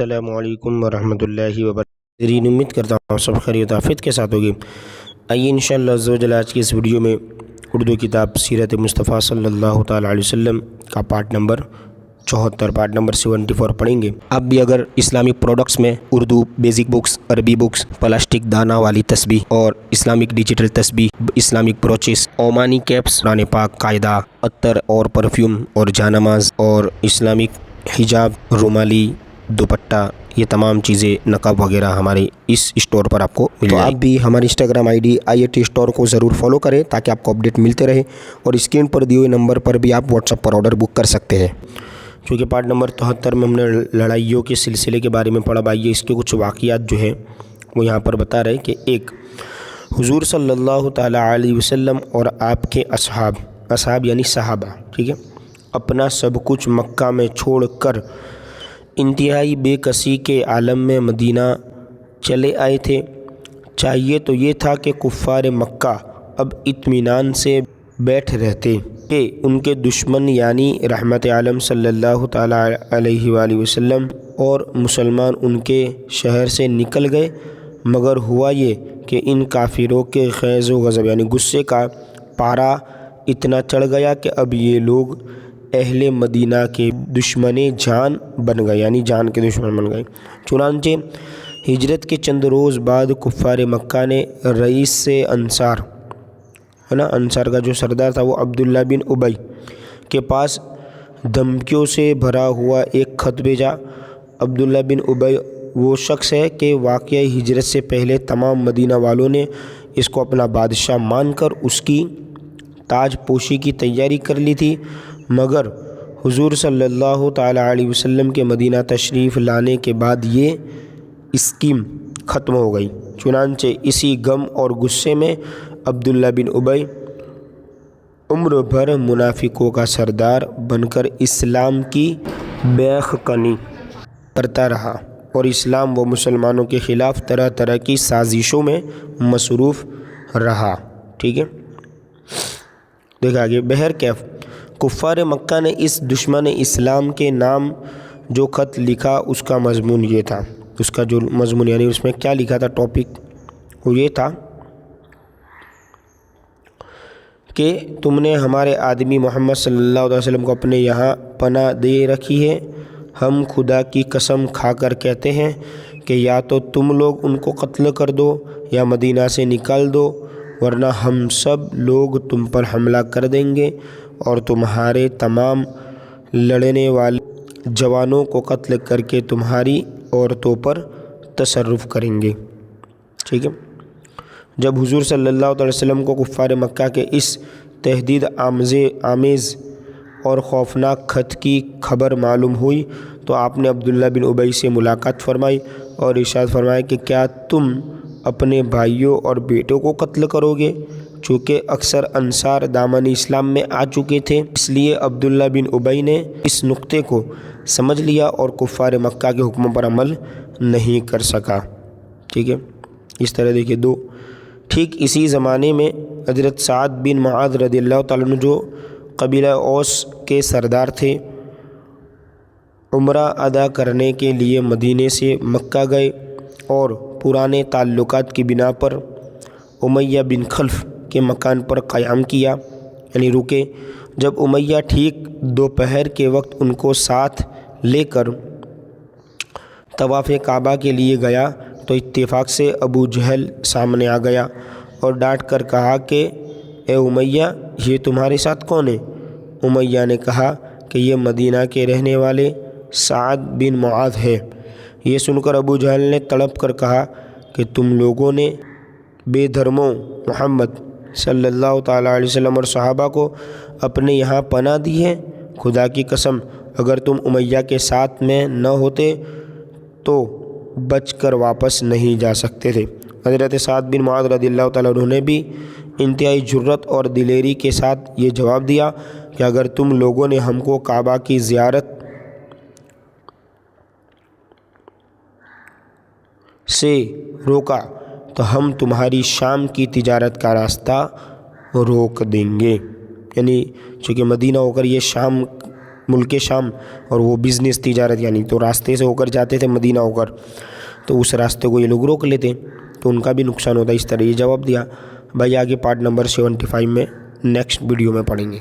السلام علیکم ورحمۃ اللہ وبرکاتہ۔ امید کرتا ہوں سب خیریت آفیت کے ساتھ ہوگی۔ آئیے انشاءاللہ عز و جل آج کی اس ویڈیو میں اردو کتاب سیرت مصطفیٰ صلی اللہ تعالیٰ علیہ وسلم کا پارٹ نمبر 74 پارٹ نمبر 74 پڑھیں گے۔ آپ بھی اگر اسلامک پروڈکٹس میں اردو بیسک بکس، عربی بکس، پلاسٹک دانہ والی تسبیح اور اسلامک ڈیجیٹل تسبیح، اسلامک بروچز، اومانی کیپس، قرآن پاک، قاعدہ، عطر اور پرفیوم اور جانماز اور اسلامک حجاب، رومالی، دوپٹہ، یہ تمام چیزیں، نقاب وغیرہ ہمارے اس اسٹور پر آپ کو مل جائے۔ آپ بھی ہماری Instagram I D IAT store کو ضرور فالو کریں تاکہ آپ کو اپڈیٹ ملتے رہے، اور اسکرین پر دیے ہوئے نمبر پر بھی آپ واٹس ایپ پر آرڈر بک کر سکتے ہیں۔ چونکہ پارٹ نمبر 73 میں ہم نے لڑائیوں کے سلسلے کے بارے میں پڑھا، بھائی اس کے کچھ واقعات جو ہے وہ یہاں پر بتا رہے کہ ایک حضور صلی اللہ تعالیٰ علیہ وسلم اور آپ کے اصحاب یعنی صحابہ، ٹھیک ہے، اپنا سب کچھ مکہ میں چھوڑ کر انتہائی بے کسی کے عالم میں مدینہ چلے آئے تھے۔ چاہیے تو یہ تھا کہ کفار مکہ اب اطمینان سے بیٹھ رہتے کہ ان کے دشمن یعنی رحمت عالم صلی اللہ تعالیٰ علیہ وآلہ وسلم اور مسلمان ان کے شہر سے نکل گئے، مگر ہوا یہ کہ ان کافروں کے خیز و غضب یعنی غصے کا پارا اتنا چڑھ گیا کہ اب یہ لوگ اہل مدینہ کے دشمن جان بن گئے، یعنی جان کے دشمن بن گئے۔ چنانچہ ہجرت کے چند روز بعد کفار مکہ نے رئیس سے انصار انصار کا جو سردار تھا وہ عبداللہ بن ابی کے پاس دھمکیوں سے بھرا ہوا ایک خط بھیجا۔ عبداللہ بن ابی وہ شخص ہے کہ واقعی ہجرت سے پہلے تمام مدینہ والوں نے اس کو اپنا بادشاہ مان کر اس کی تاج پوشی کی تیاری کر لی تھی، مگر حضور صلی اللہ تعالیٰ علیہ وسلم کے مدینہ تشریف لانے کے بعد یہ اسکیم ختم ہو گئی۔ چنانچہ اسی غم اور غصے میں عبداللہ بن ابی عمر بھر منافقوں کا سردار بن کر اسلام کی بیخ کنی کرتا رہا اور اسلام و مسلمانوں کے خلاف طرح طرح کی سازشوں میں مصروف رہا، ٹھیک ہے۔ دیکھا آگے، بہرکیف کفار مکہ نے اس دشمن اسلام کے نام جو خط لکھا اس کا مضمون یہ تھا، اس کا جو مضمون یعنی اس میں کیا لکھا تھا، ٹاپک وہ یہ تھا کہ تم نے ہمارے آدمی محمد صلی اللہ علیہ وسلم کو اپنے یہاں پناہ دے رکھی ہے۔ ہم خدا کی قسم کھا کر کہتے ہیں کہ یا تو تم لوگ ان کو قتل کر دو یا مدینہ سے نکال دو، ورنہ ہم سب لوگ تم پر حملہ کر دیں گے اور تمہارے تمام لڑنے والے جوانوں کو قتل کر کے تمہاری عورتوں پر تصرف کریں گے، ٹھیک ہے۔ جب حضور صلی اللہ علیہ وسلم کو کفار مکہ کے اس تہدید آمیز اور خوفناک خط کی خبر معلوم ہوئی تو آپ نے عبداللہ بن ابی سے ملاقات فرمائی اور ارشاد فرمایا کہ کیا تم اپنے بھائیوں اور بیٹوں کو قتل کرو گے؟ چونکہ اکثر انصار دامن اسلام میں آ چکے تھے، اس لیے عبداللہ بن ابی نے اس نقطے کو سمجھ لیا اور کفار مکہ کے حکموں پر عمل نہیں کر سکا، ٹھیک ہے۔ اس طرح دیکھیے ٹھیک اسی زمانے میں حضرت سعد بن معاذ رضی اللہ تعالیٰ عنہ جو قبیلہ اوس کے سردار تھے، عمرہ ادا کرنے کے لیے مدینے سے مکہ گئے اور پرانے تعلقات کی بنا پر امیہ بن خلف کے مکان پر قیام کیا، یعنی رکے۔ جب امیہ ٹھیک دوپہر کے وقت ان کو ساتھ لے کر طواف کعبہ کے لیے گیا تو اتفاق سے ابو جہل سامنے آ گیا اور ڈانٹ کر کہا کہ اے امیہ، یہ تمہارے ساتھ کون ہے؟ امیہ نے کہا کہ یہ مدینہ کے رہنے والے سعد بن معاذ ہے۔ یہ سن کر ابو جہل نے تڑپ کر کہا کہ تم لوگوں نے بے دھرموں محمد صلی اللہ تعالیٰ علیہ وسلم اور صحابہ کو اپنے یہاں پناہ دی ہے۔ خدا کی قسم اگر تم امیہ کے ساتھ میں نہ ہوتے تو بچ کر واپس نہیں جا سکتے تھے۔ حضرت سعد بن معاذ رضی اللہ تعالیٰ عنہ نے بھی انتہائی جرأت اور دلیری کے ساتھ یہ جواب دیا کہ اگر تم لوگوں نے ہم کو کعبہ کی زیارت سے روکا تو ہم تمہاری شام کی تجارت کا راستہ روک دیں گے، یعنی چونکہ مدینہ ہو کر یہ شام ملک شام، اور وہ بزنس تجارت یعنی تو راستے سے ہو کر جاتے تھے مدینہ ہو کر، تو اس راستے کو یہ لوگ روک لیتے تو ان کا بھی نقصان ہوتا ہے۔ اس طرح یہ جواب دیا۔ بھائی آگے پارٹ نمبر 75 میں نیکسٹ ویڈیو میں پڑھیں گے۔